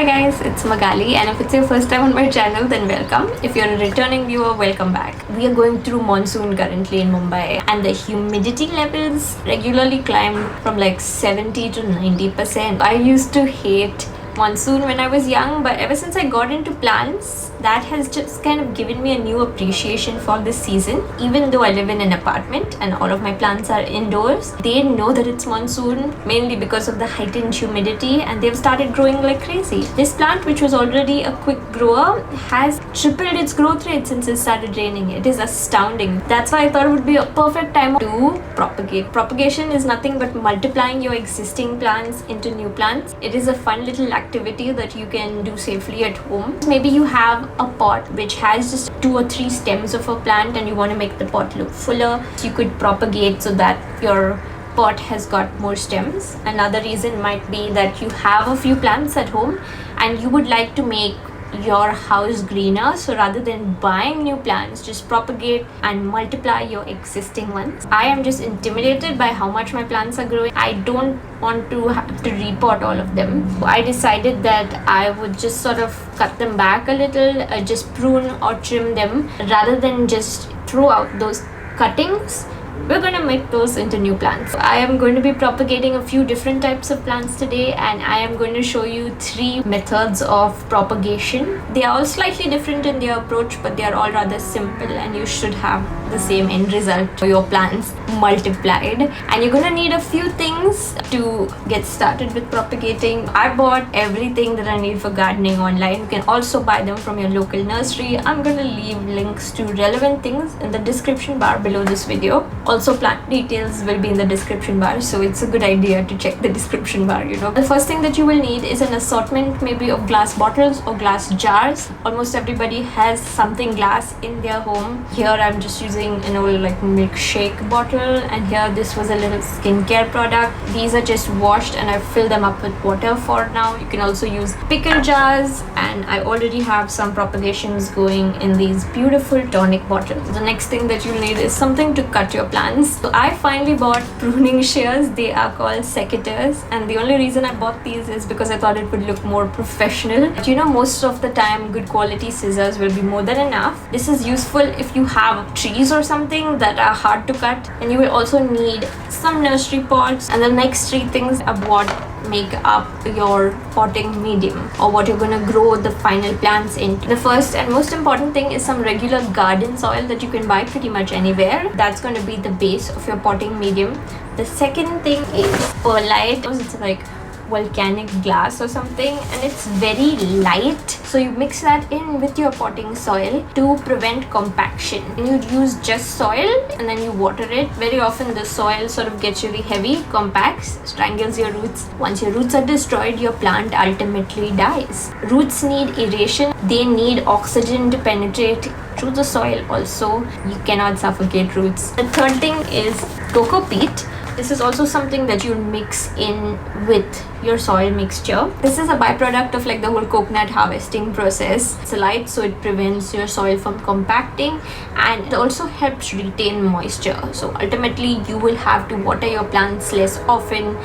Hi guys, it's Magali, and if it's your first time on my channel, then welcome. If you're a returning viewer, welcome back. We are going through monsoon currently in Mumbai, and the humidity levels regularly climb from like 70 to 90%. I used to hate monsoon when I was young, but ever since I got into plants, that has just kind of given me a new appreciation for this season. Even though I live in an apartment and all of my plants are indoors, they know that it's monsoon mainly because of the heightened humidity, and they've started growing like crazy. This plant, which was already a quick grower, has tripled its growth rate since it started raining. It is astounding. That's why I thought it would be a perfect time to propagate. Propagation is nothing but multiplying your existing plants into new plants. It is a fun little activity that you can do safely at home. Maybe you have a pot which has just 2 or 3 stems of a plant and you want to make the pot look fuller. So you could propagate so that your pot has got more stems. Another reason might be that you have a few plants at home and you would like to make your house greener, so rather than buying new plants, just propagate and multiply your existing ones. I am just intimidated by how much my plants are growing. I don't want to have to repot all of them. I decided that I would just sort of cut them back a little, just prune or trim them rather than just throw out those cuttings. We're going to make those into new plants. I am going to be propagating a few different types of plants today, and I am going to show you 3 methods of propagation. They are all slightly different in their approach, but they are all rather simple, and you should have the same end result for your plants multiplied. And you're going to need a few things to get started with propagating. I bought everything that I need for gardening online. You can also buy them from your local nursery. I'm going to leave links to relevant things in the description bar below this video. Also, plant details will be in the description bar, so it's a good idea to check the description bar, you know. The first thing that you will need is an assortment maybe of glass bottles or glass jars. Almost everybody has something glass in their home. Here I'm just using an old like milkshake bottle, and here this was a little skincare product. These are just washed and I filled them up with water for now. You can also use pickle jars, and I already have some propagations going in these beautiful tonic bottles. The next thing that you'll need is something to cut your plants. So I finally bought pruning shears. They are called secateurs, and the only reason I bought these is because I thought it would look more professional. But you know, most of the time good quality scissors will be more than enough. This is useful if you have trees or something that are hard to cut, and you will also need some nursery pots. And the next 3 things are what make up your potting medium, or what you're going to grow the final plants into. The first and most important thing is some regular garden soil that you can buy pretty much anywhere. That's going to be the base of your potting medium. The second thing is perlite. It's like volcanic glass or something, and it's very light, so you mix that in with your potting soil to prevent compaction. And you use just soil and then you water it. Very often the soil sort of gets really heavy, compacts, strangles your roots. Once your roots are destroyed, your plant ultimately dies. Roots need aeration. They need oxygen to penetrate through the soil also. You cannot suffocate roots. The third thing is cocoa peat. This is also something that you mix in with your soil mixture. This is a byproduct of like the whole coconut harvesting process. It's light, so it prevents your soil from compacting, and it also helps retain moisture. So ultimately you will have to water your plants less often,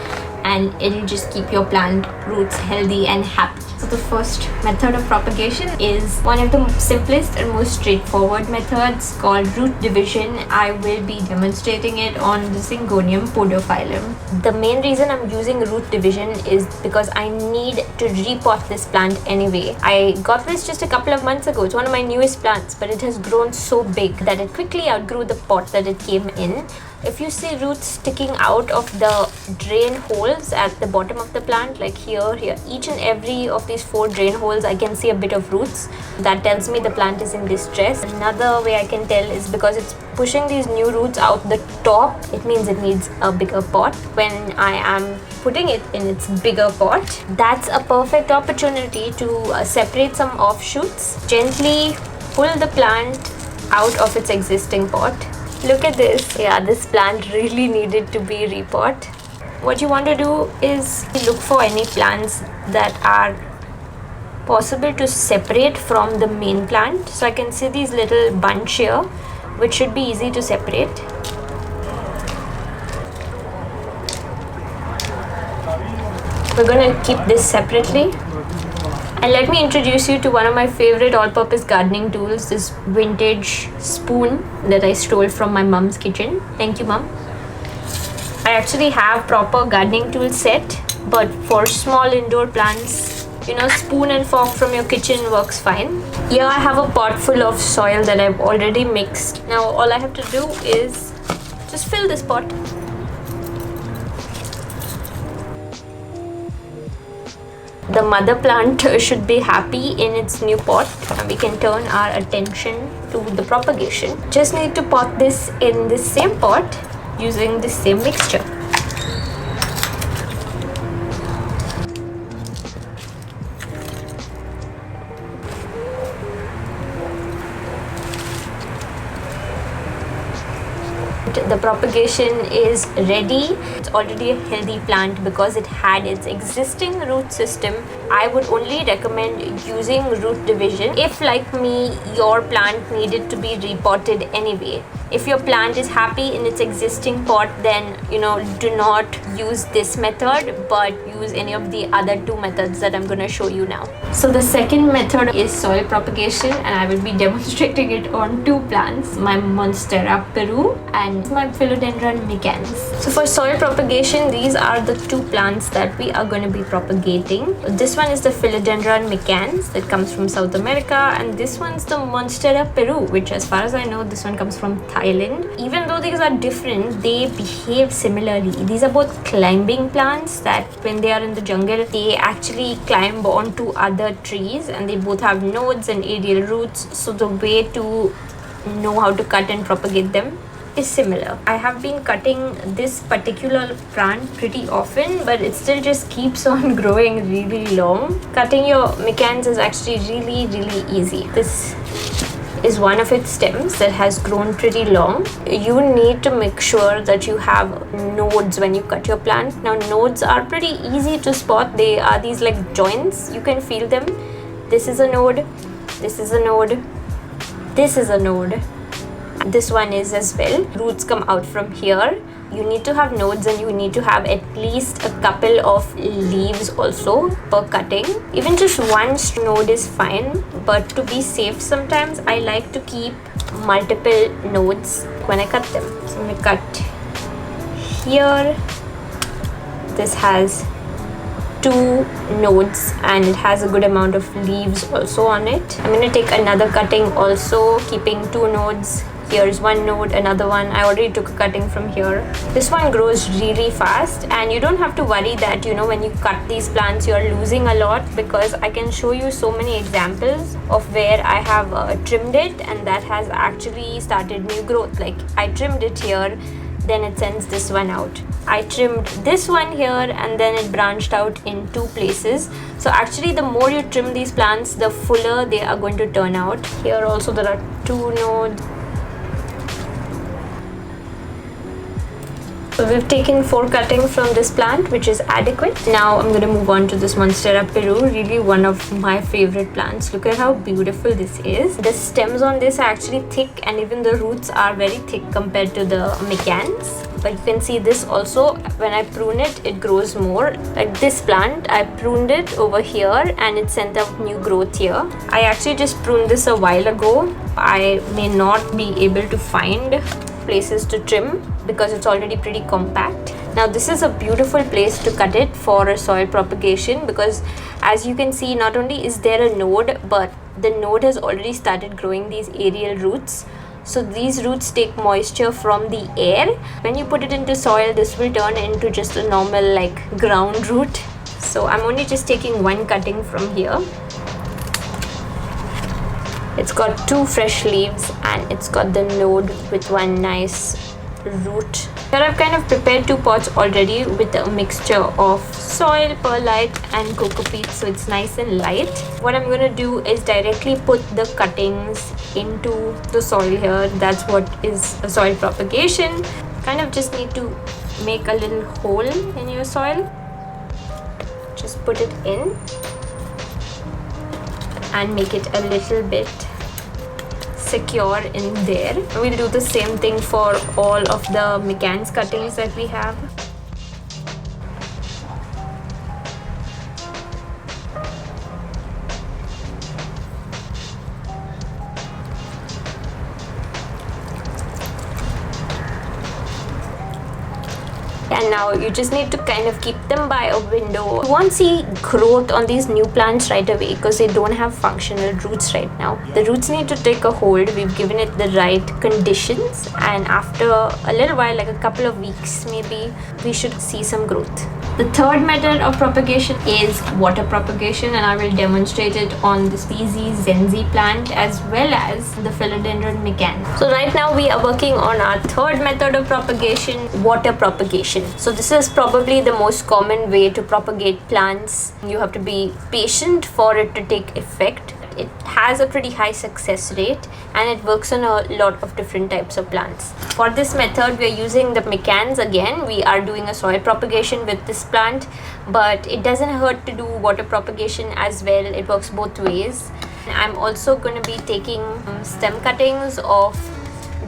and it'll just keep your plant roots healthy and happy. So the first method of propagation is one of the simplest and most straightforward methods, called root division. I will be demonstrating it on the Syngonium podophyllum. The main reason I'm using root division is because I need to repot this plant anyway. I got this just a couple of months ago. It's one of my newest plants, but it has grown so big that it quickly outgrew the pot that it came in. If you see roots sticking out of the drain holes at the bottom of the plant, like here, each and every of these 4 drain holes, I can see a bit of roots. That tells me the plant is in distress. Another way I can tell is because it's pushing these new roots out the top, it means it needs a bigger pot. When I am putting it in its bigger pot, that's a perfect opportunity to separate some offshoots. Gently pull the plant out of its existing pot. Look at this. Yeah, this plant really needed to be repot. What you want to do is look for any plants that are possible to separate from the main plant. So I can see these little bunch here, which should be easy to separate. We're going to keep this separately. And let me introduce you to one of my favorite all-purpose gardening tools, this vintage spoon that I stole from my mom's kitchen. Thank you, Mom. I actually have proper gardening tool set, but for small indoor plants, you know, spoon and fork from your kitchen works fine. Here I have a pot full of soil that I've already mixed. Now all I have to do is just fill this pot. The mother plant should be happy in its new pot, and we can turn our attention to the propagation. Just need to pot this in the same pot using the same mixture. The propagation is ready. It's already a healthy plant because it had its existing root system. I would only recommend using root division if, like me, your plant needed to be repotted anyway. If your plant is happy in its existing pot, then do not use this method, but use any of the other two methods that I'm going to show you now. So the second method is soil propagation, and I will be demonstrating it on two plants, my Monstera Peru and my Philodendron micans. So for soil propagation, these are the two plants that we are going to be propagating. This one is the Philodendron micans that comes from South America, and this one's the Monstera Peru, which, as far as I know, this one comes from Thailand. Even though these are different, they behave similarly. These are both climbing plants that when they are in the jungle, they actually climb onto other trees, and they both have nodes and aerial roots. So the way to know how to cut and propagate them is similar. I have been cutting this particular plant pretty often, but it still just keeps on growing really long. Cutting your micans is actually really easy. This is one of its stems that has grown pretty long. You need to make sure that you have nodes when you cut your plant. Now nodes are pretty easy to spot. They are these like joints. You can feel them. This is a node, this is a node, this is a node, this one is as well. Roots come out from here. You need to have nodes, and you need to have at least a couple of leaves also per cutting. Even just one node is fine, but to be safe, sometimes I like to keep multiple nodes when I cut them. So I'm going to cut here. This has 2 nodes and it has a good amount of leaves also on it. I'm going to take another cutting also, keeping 2 nodes. Here's one node, another one. I already took a cutting from here. This one grows really fast, and you don't have to worry that when you cut these plants you're losing a lot, because I can show you so many examples of where I have trimmed it and that has actually started new growth. Like I trimmed it here, then it sends this one out. I trimmed this one here, and then it branched out in 2 places. So actually the more you trim these plants, the fuller they are going to turn out. Here also there are 2 nodes. So we've taken 4 cuttings from this plant, which is adequate. Now I'm going to move on to this Monstera Peru, really one of my favorite plants. Look at how beautiful this is. The stems on this are actually thick, and even the roots are very thick compared to the micans. But you can see this also, when I prune it, it grows more. Like this plant, I pruned it over here and it sent out new growth here. I actually just pruned this a while ago. I may not be able to find places to trim because it's already pretty compact. Now this is a beautiful place to cut it for a soil propagation, because as you can see, not only is there a node, but the node has already started growing these aerial roots. So these roots take moisture from the air. When you put it into soil, this will turn into just a normal like ground root. So I'm only just taking 1 cutting from here. It's got 2 fresh leaves and it's got the node with 1 nice root. Here I've kind of prepared 2 pots already with a mixture of soil, perlite and coco peat, so it's nice and light. What I'm going to do is directly put the cuttings into the soil here. That's what is a soil propagation. Kind of just need to make a little hole in your soil. Just put it in and make it a little bit secure in there. We'll do the same thing for all of the micans cuttings that we have. And now you just need to kind of keep them by a window. You won't see growth on these new plants right away because they don't have functional roots right now. The roots need to take a hold. We've given it the right conditions, and after a little while, like a couple of weeks maybe, we should see some growth. The third method of propagation is water propagation, and I will demonstrate it on the species Zenzi plant as well as the philodendron mecans. So right now we are working on our third method of propagation, water propagation. So this is probably the most common way to propagate plants. You have to be patient for it to take effect. It has a pretty high success rate and it works on a lot of different types of plants. For this method, we are using the mecans again. We are doing a soil propagation with this plant, but it doesn't hurt to do water propagation as well. It works both ways. I'm also going to be taking stem cuttings of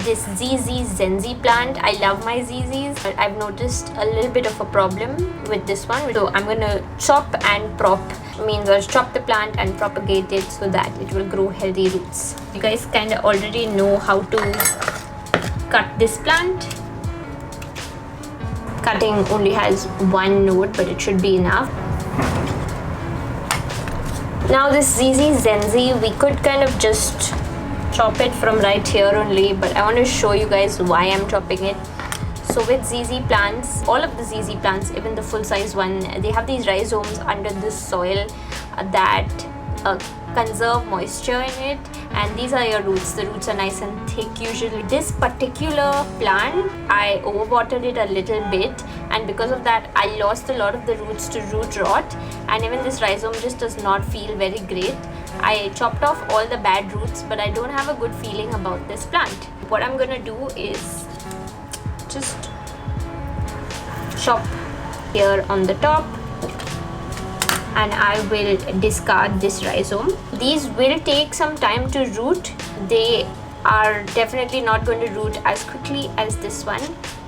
this ZZ Zenzi plant. I love my ZZs, but I've noticed a little bit of a problem with this one. So I'm going to chop and prop, means I'll chop the plant and propagate it so that it will grow healthy roots. You guys kind of already know how to cut this plant. Cutting only has one node, but it should be enough. Now this ZZ Zenzi, we could kind of just chop it from right here only, but I want to show you guys why I'm chopping it. So with ZZ plants, all of the ZZ plants, even the full size one, they have these rhizomes under the soil that conserve moisture in it, and these are your roots. The roots are nice and thick usually. This particular plant, I overwatered it a little bit, and because of that I lost a lot of the roots to root rot, and even this rhizome just does not feel very great. I chopped off all the bad roots, but I don't have a good feeling about this plant. What I'm gonna do is just chop here on the top, and I will discard this rhizome. These will take some time to root. They are definitely not going to root as quickly as this one,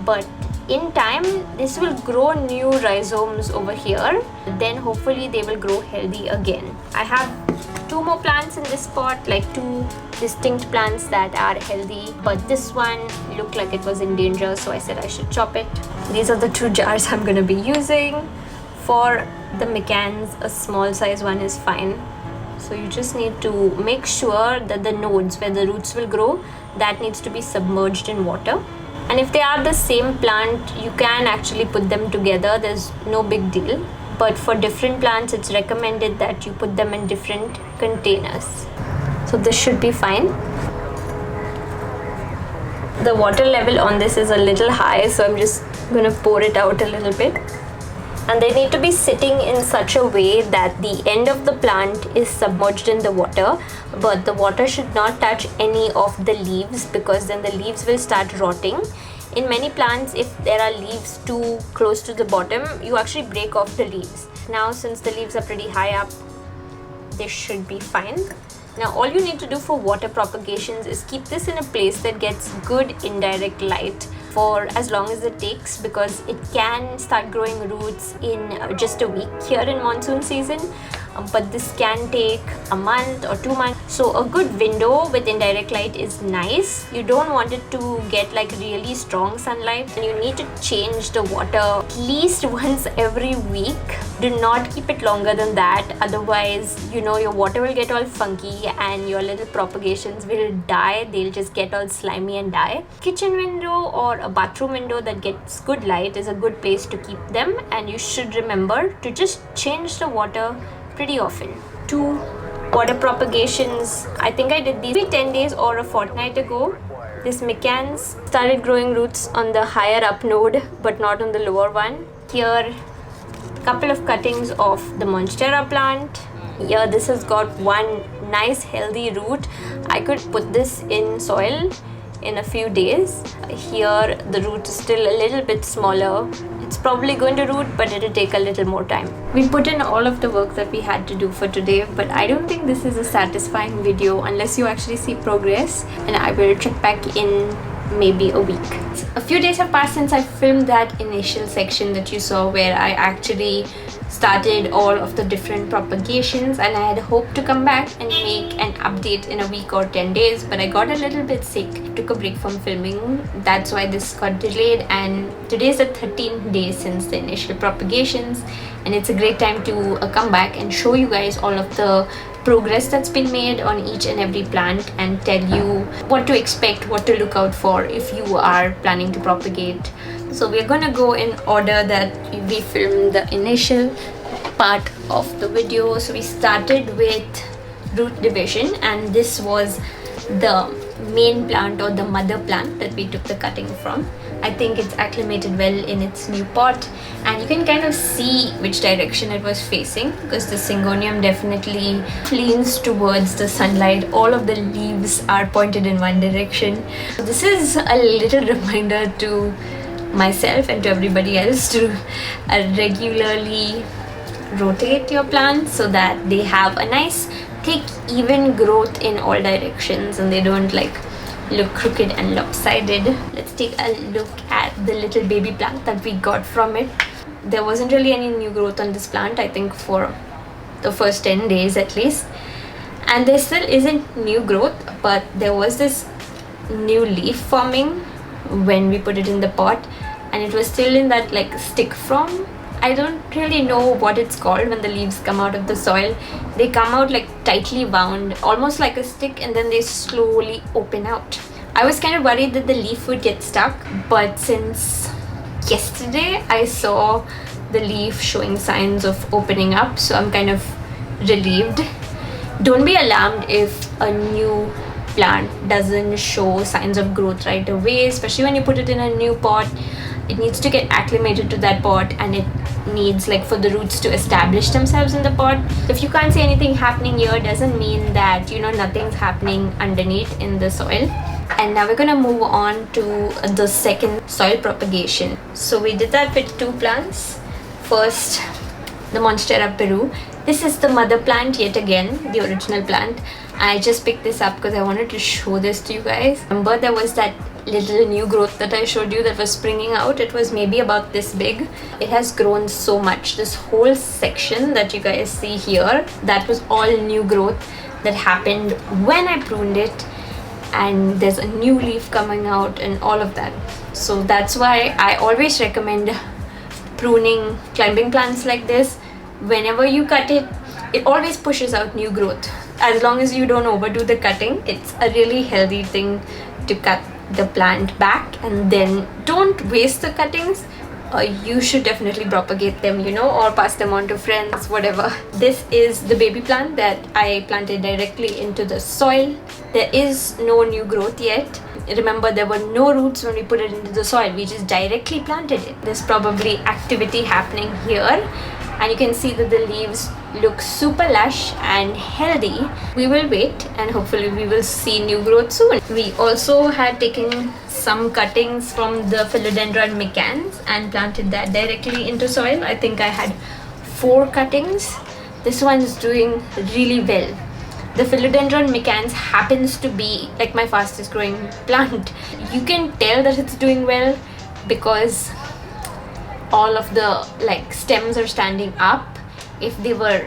but in time this will grow new rhizomes over here. Then hopefully they will grow healthy again. I have two more plants in this pot, like two distinct plants that are healthy, but this one looked like it was in danger, so I said I should chop it. These are the two jars I'm going to be using. For the mecans, a small size one is fine. So you just need to make sure that the nodes where the roots will grow, that needs to be submerged in water. And if they are the same plant, you can actually put them together. There's no big deal. But for different plants, it's recommended that you put them in different containers. So this should be fine. The water level on this is a little high, so I'm just going to pour it out a little bit. And they need to be sitting in such a way that the end of the plant is submerged in the water, but the water should not touch any of the leaves, because then the leaves will start rotting. In many plants, if there are leaves too close to the bottom, you actually break off the leaves. Now since the leaves are pretty high up, this should be fine. Now all you need to do for water propagations is keep this in a place that gets good indirect light for as long as it takes, because it can start growing roots in just a week here in monsoon season, but this can take a month or 2 months. So a good window with indirect light is nice. You don't want it to get like really strong sunlight, and you need to change the water at least once every week. Do not keep it longer than that, otherwise your water will get all funky and your little propagations will die. They'll just get all slimy and die. Kitchen window or a bathroom window that gets good light is a good place to keep them, and you should remember to just change the water pretty often. 2 water propagations, I think I did these maybe 10 days or a fortnight ago. This mecans started growing roots on the higher up node but not on the lower one. Here couple of cuttings of the monstera plant. Here this has got one nice healthy root. I could put this in soil in a few days. Here the root is still a little bit smaller. It's probably going to root, but it'll take a little more time. We put in all of the work that we had to do for today, but I don't think this is a satisfying video unless you actually see progress, and I will check back in maybe a week. A few days have passed since I filmed that initial section that you saw where I actually started all of the different propagations, and I had hoped to come back and make an update in a week or 10 days, but I got a little bit sick, took a break from filming. That's why this got delayed, and today is the 13th day since the initial propagations, and it's a great time to come back and show you guys all of the progress that's been made on each and every plant and tell you what to expect, what to look out for if you are planning to propagate. So we're gonna go in order that we filmed the initial part of the video. So we started with root division, and this was the main plant or the mother plant that we took the cutting from. I think it's acclimated well in its new pot, and you can kind of see which direction it was facing because the syngonium definitely leans towards the sunlight. All of the leaves are pointed in one direction. So this is a little reminder to myself and to everybody else to regularly rotate your plants so that they have a nice thick even growth in all directions and they don't like look crooked and lopsided. Let's take a look at the little baby plant that we got from it. There wasn't really any new growth on this plant, I think, for the first 10 days at least, and there still isn't new growth, but there was this new leaf forming when we put it in the pot, and it was still in that like stick form. I don't really know what it's called when the leaves come out of the soil. They come out like tightly wound, almost like a stick, and then they slowly open out. I was kind of worried that the leaf would get stuck, but since yesterday I saw the leaf showing signs of opening up, so I'm kind of relieved. Don't be alarmed if a new plant doesn't show signs of growth right away, especially when you put it in a new pot. It needs to get acclimated to that pot, and it needs like for the roots to establish themselves in the pot. If you can't see anything happening here, doesn't mean that nothing's happening underneath in the soil. And now we're gonna move on to the second soil propagation. So we did that with two plants. First, the Monstera Peru. This is the mother plant yet again, the original plant. I just picked this up because I wanted to show this to you guys. Remember there was that little new growth that I showed you that was springing out? It was maybe about this big. It has grown so much. This whole section that you guys see here, that was all new growth that happened when I pruned it, and there's a new leaf coming out and all of that. So that's why I always recommend pruning climbing plants like this. Whenever you cut it, it always pushes out new growth. As long as you don't overdo the cutting, it's a really healthy thing to cut the plant back, and then don't waste the cuttings. You should definitely propagate them, or pass them on to friends, whatever. This is the baby plant that I planted directly into the soil. There is no new growth yet. Remember, there were no roots when we put it into the soil. We just directly planted it. There's probably activity happening here, and you can see that the leaves look super lush and healthy. We will wait, and hopefully we will see new growth soon. We also had taken some cuttings from the Philodendron micans and planted that directly into soil. I think I had 4 cuttings. This one's doing really well. The Philodendron micans happens to be like my fastest growing plant. You can tell that it's doing well because all of the stems are standing up. If they were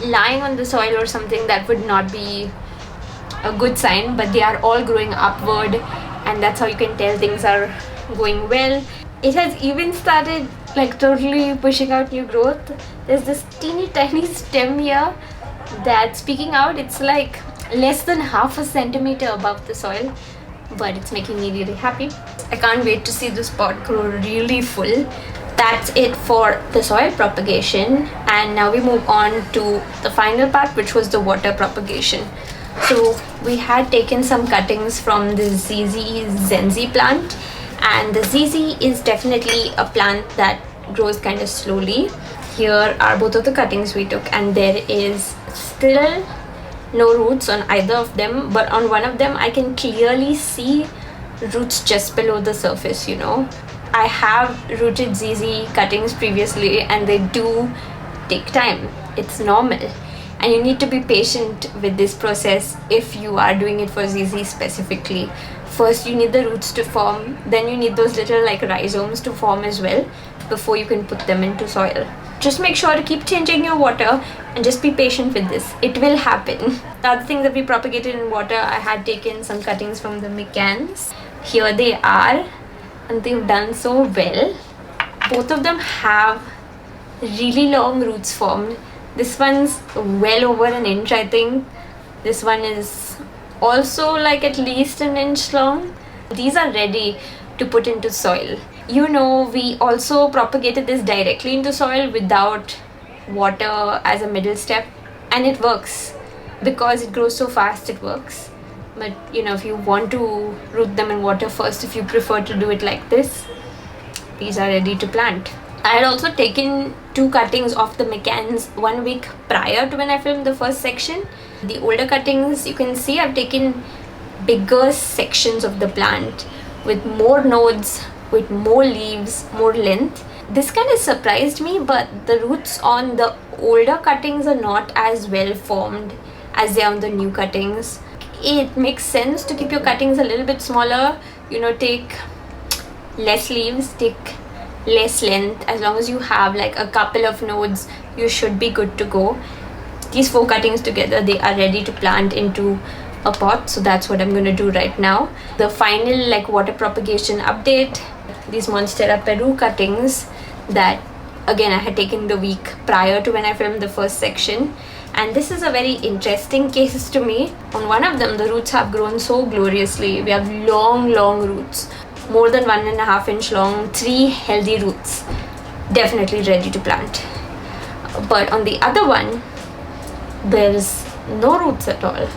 lying on the soil or something, that would not be a good sign, but they are all growing upward, and that's how you can tell things are going well. It has even started totally pushing out new growth. There's this teeny tiny stem here that's peeking out. It's like less than half a centimeter above the soil, but it's making me really happy. I can't wait to see this pot grow really full. That's it for the soil propagation, and now we move on to the final part, which was the water propagation. So we had taken some cuttings from the ZZ Zenzi plant, and the ZZ is definitely a plant that grows kind of slowly. Here are both of the cuttings we took, and there is still no roots on either of them, but on one of them I can clearly see roots just below the surface. I have rooted ZZ cuttings previously, and they do take time. It's normal, and you need to be patient with this process if you are doing it for ZZ specifically. First you need the roots to form, then you need those little rhizomes to form as well before you can put them into soil. just make sure to keep changing your water and just be patient with this. It will happen. The other thing that we propagated in water, I had taken some cuttings from the mecans. Here they are, and they've done so well. Both of them have really long roots formed. This one's well over an inch, I think. This one is also like at least an inch long. These are ready to put into soil. You know, we also propagated this directly into soil without water as a middle step, and it works because it grows so fast. It works. But you know, if you want to root them in water first, if you prefer to do it like this, these are ready to plant. I had also taken 2 cuttings of the mecans 1 week prior to when I filmed the first section. The older cuttings, you can see I've taken bigger sections of the plant with more nodes, with more leaves, more length. This kind of surprised me, but the roots on the older cuttings are not as well formed as they are on the new cuttings. It makes sense to keep your cuttings a little bit smaller, you know, take less leaves, take less length. As long as you have like a couple of nodes, you should be good to go. These 4 cuttings together, they are ready to plant into a pot, so that's what I'm going to do right now. The final like water propagation update, these Monstera Peru cuttings that again I had taken the week prior to when I filmed the first section, and this is a very interesting case to me. On one of them, the roots have grown so gloriously. We have long roots, more than 1.5 inch long, 3 healthy roots, definitely ready to plant. But on the other one, there's no roots at all.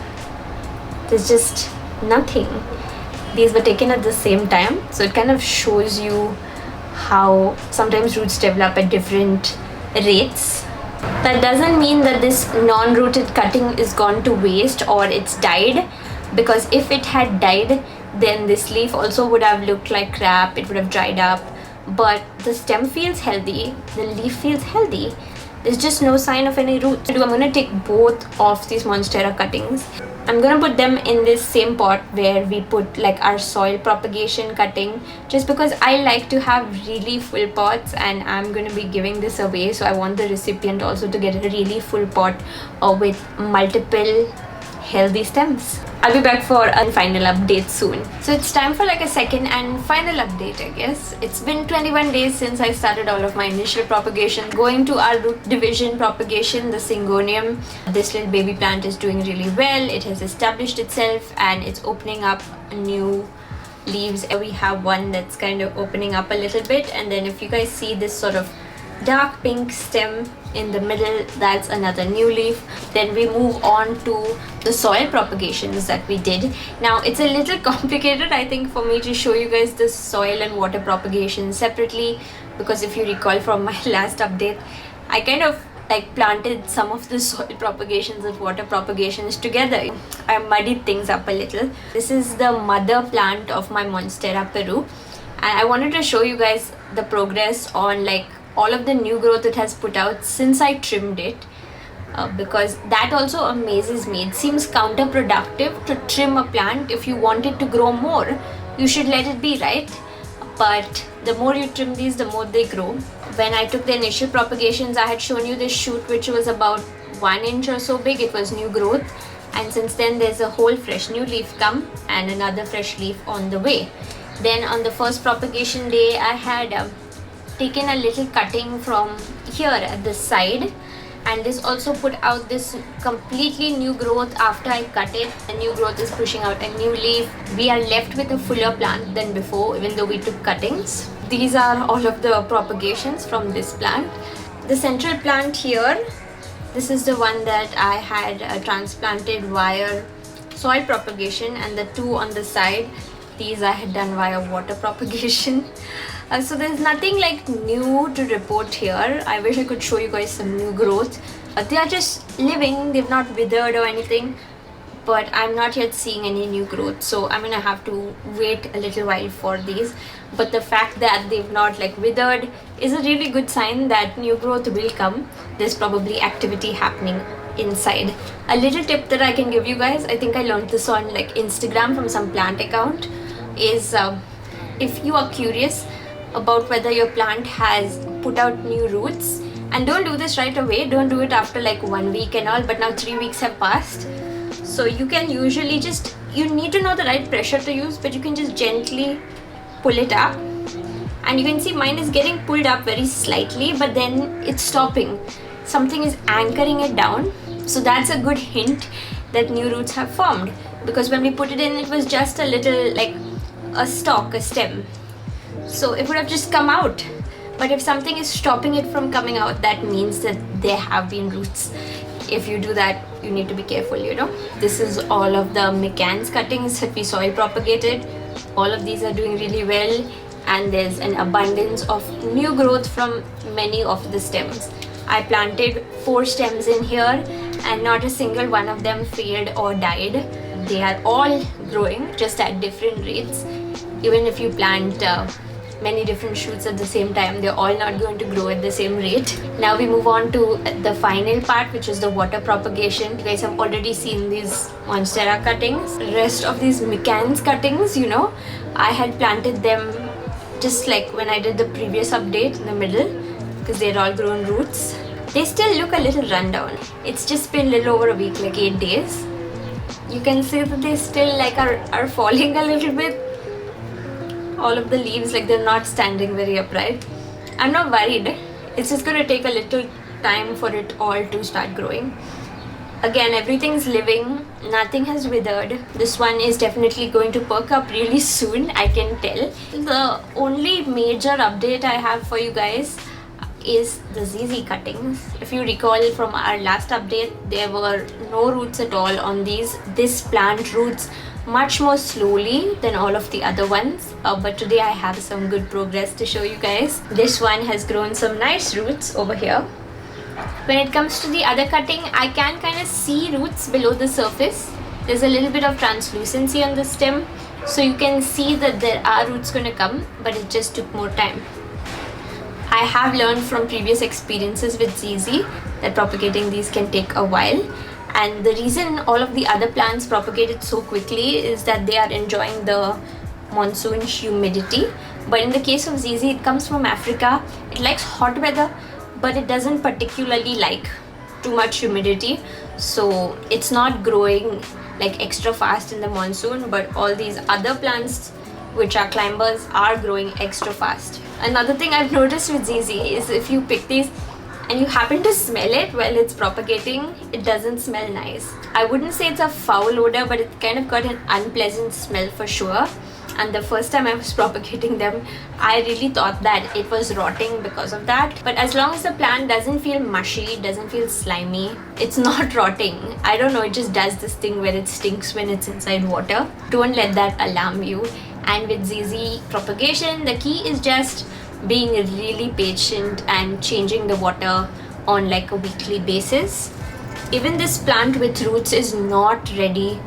There's just nothing. These were taken at the same time, so it kind of shows you how sometimes roots develop at different rates. That doesn't mean that this non-rooted cutting is gone to waste or it's died, because if it had died, then this leaf also would have looked like crap, it would have dried up. But the stem feels healthy, the leaf feels healthy. There's just no sign of any roots. I'm going to take both of these Monstera cuttings. I'm going to put them in this same pot where we put like our soil propagation cutting, just because I like to have really full pots and I'm going to be giving this away, so I want the recipient also to get a really full pot with multiple healthy stems. I'll be back for a final update soon. So it's time for like a second and final update, I guess. It's been 21 days since I started all of my initial propagation. Going to our root division propagation, the Syngonium. This little baby plant is doing really well. It has established itself and it's opening up new leaves. We have one that's kind of opening up a little bit, and then if you guys see this sort of dark pink stem in the middle, that's another new leaf. Then we move on to the soil propagations that we did. Now it's a little complicated, I think, for me to show you guys the soil and water propagation separately, because if you recall from my last update, I kind of like planted some of the soil propagations and water propagations together. I muddied things up a little. This is the mother plant of my Monstera Peru, and I wanted to show you guys the progress on like all of the new growth it has put out since I trimmed it, because that also amazes me. It seems counterproductive to trim a plant. If you want it to grow more, you should let it be, right? But the more you trim these, the more they grow. When I took the initial propagations, I had shown you this shoot which was about 1 inch or so big. It was new growth, and since then there's a whole fresh new leaf come and another fresh leaf on the way. Then on the first propagation day, I had taken a little cutting from here at the side, and this also put out this completely new growth after I cut it. The new growth is pushing out a new leaf. We are left with a fuller plant than before, even though we took cuttings. These are all of the propagations from this plant. The central plant here, this is the one that I had transplanted via soil propagation, and the 2 on the side, these I had done via water propagation. So there's nothing like new to report here. I wish I could show you guys some new growth. They are just living, they've not withered or anything, but I'm not yet seeing any new growth, so I'm gonna have to wait a little while for these. But the fact that they've not like withered is a really good sign that new growth will come. There's probably activity happening inside. A little tip that I can give you guys, I think I learned this on like Instagram from some plant account, is if you are curious about whether your plant has put out new roots. And don't do this right away, don't do it after like 1 week and all, but now 3 weeks have passed. So you can usually just, you need to know the right pressure to use, but you can just gently pull it up. And you can see mine is getting pulled up very slightly, but then it's stopping. Something is anchoring it down. So that's a good hint that new roots have formed. Because when we put it in, it was just a little like a stalk, a stem. So it would have just come out. But if something is stopping it from coming out, that means that there have been roots. If you do that, you need to be careful, you know. This is all of the McCann's cuttings that we soil propagated. All of these are doing really well, and there's an abundance of new growth from many of the stems. I planted 4 stems in here and not a single one of them failed or died. They are all growing, just at different rates. Even if you plant many different shoots at the same time, they're all not going to grow at the same rate. Now we move on to the final part, which is the water propagation. You guys have already seen these monstera cuttings. The rest of these McCann's cuttings, you know, I had planted them just like when I did the previous update in the middle, because they're all grown roots. They still look a little rundown. It's just been a little over a week, like 8 days. You can see that they still like are falling a little bit. All of the leaves, like they're not standing very upright. I'm not worried. It's just going to take a little time for it all to start growing. Again, everything's living, nothing has withered. This one is definitely going to perk up really soon, I can tell. The only major update I have for you guys is the ZZ cuttings. If you recall from our last update, there were no roots at all on these. This plant roots much more slowly than all of the other ones, but today I have some good progress to show you guys. This one has grown some nice roots over here. When it comes to the other cutting, I can kind of see roots below the surface. There's a little bit of translucency on the stem, so you can see that there are roots going to come, but it just took more time. I have learned from previous experiences with ZZ that propagating these can take a while. And the reason all of the other plants propagated so quickly is that they are enjoying the monsoon humidity. But in the case of ZZ, it comes from Africa. It likes hot weather, but it doesn't particularly like too much humidity. So it's not growing like extra fast in the monsoon, but all these other plants which are climbers are growing extra fast. Another thing I've noticed with ZZ is if you pick these and you happen to smell it while it's propagating, it doesn't smell nice. I wouldn't say it's a foul odor, but it kind of got an unpleasant smell for sure. And the first time I was propagating them, I really thought that it was rotting because of that. But as long as the plant doesn't feel mushy, doesn't feel slimy, it's not rotting. I don't know, it just does this thing where it stinks when it's inside water. Don't let that alarm you. And with ZZ propagation, the key is just being really patient and changing the water on like a weekly basis. Even this plant with roots is not ready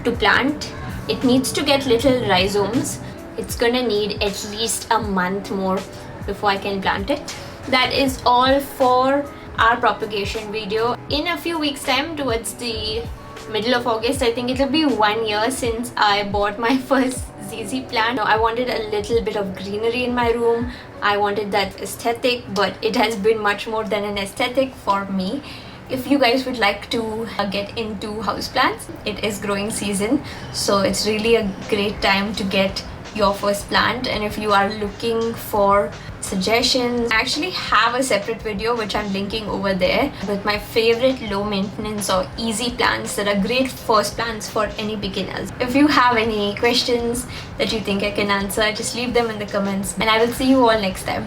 to plant. It needs to get little rhizomes. It's gonna need at least a month more before I can plant it. That is all for our propagation video. In a few weeks time, towards the middle of August, I think it'll be 1 year since I bought my first ZZ plant. I wanted a little bit of greenery in my room. I wanted that aesthetic, but it has been much more than an aesthetic for me. If you guys would like to get into houseplants, it is growing season, so it's really a great time to get your first plant. And if you are looking for suggestions, I actually have a separate video which I'm linking over there with my favorite low maintenance or easy plants that are great first plants for any beginners. If you have any questions that you think I can answer, just leave them in the comments, and I will see you all next time.